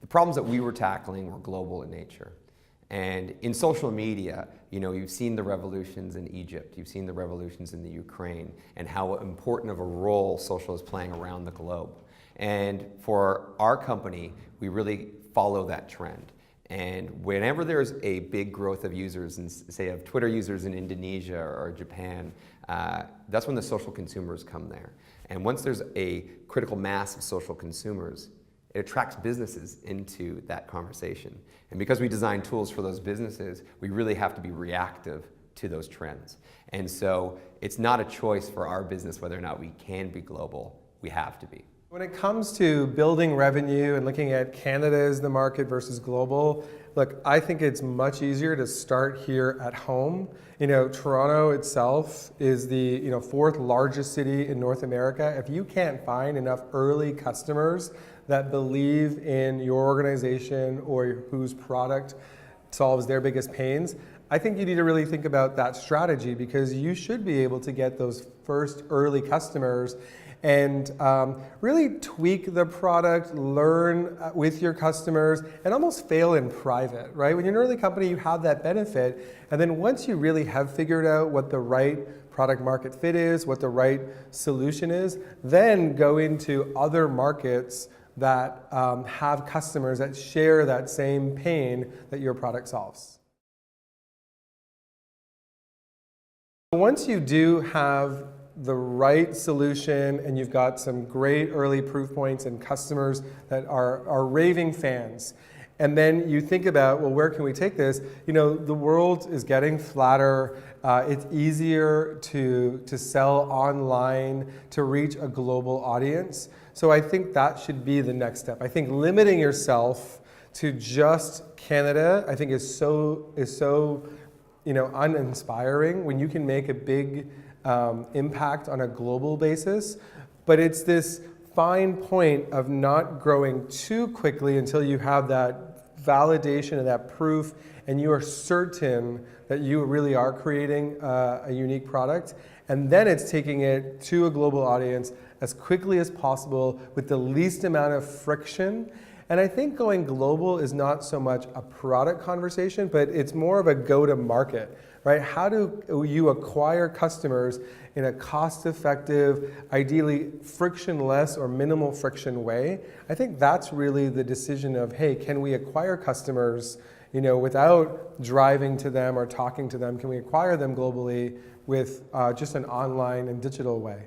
The problems that we were tackling were global in nature. And in social media, you've seen the revolutions in Egypt, you've seen the revolutions in the Ukraine, and how important of a role social is playing around the globe. And for our company, we really follow that trend. And whenever there's a big growth of users, and say of Twitter users in Indonesia or Japan, that's when the social consumers come there. And once there's a critical mass of social consumers, it attracts businesses into that conversation. And because we design tools for those businesses, we really have to be reactive to those trends. And so it's not a choice for our business whether or not we can be global. We have to be. When it comes to building revenue and looking at Canada as the market versus global, look, I think it's much easier to start here at home. Toronto itself is the fourth largest city in North America. If you can't find enough early customers that believe in your organization or whose product solves their biggest pains, I think you need to really think about that strategy, because you should be able to get those first early customers and really tweak the product, learn with your customers, and almost fail in private, right? When you're an early company, you have that benefit. And then once you really have figured out what the right product market fit is, what the right solution is, then go into other markets that have customers that share that same pain that your product solves. Once you do have the right solution and you've got some great early proof points and customers that are raving fans, and then you think about, well, where can we take this? The world is getting flatter. It's easier to sell online, to reach a global audience. So I think that should be the next step. I think limiting yourself to just Canada, I think is so uninspiring when you can make a big impact on a global basis. But it's this fine point of not growing too quickly until you have that validation and that proof, and you are certain that you really are creating a unique product. And then it's taking it to a global audience as quickly as possible with the least amount of friction. And I think going global is not so much a product conversation, but it's more of a go-to-market, right? How do you acquire customers in a cost-effective, ideally frictionless or minimal friction way? I think that's really the decision of, hey, can we acquire customers, without driving to them or talking to them? Can we acquire them globally with just an online and digital way?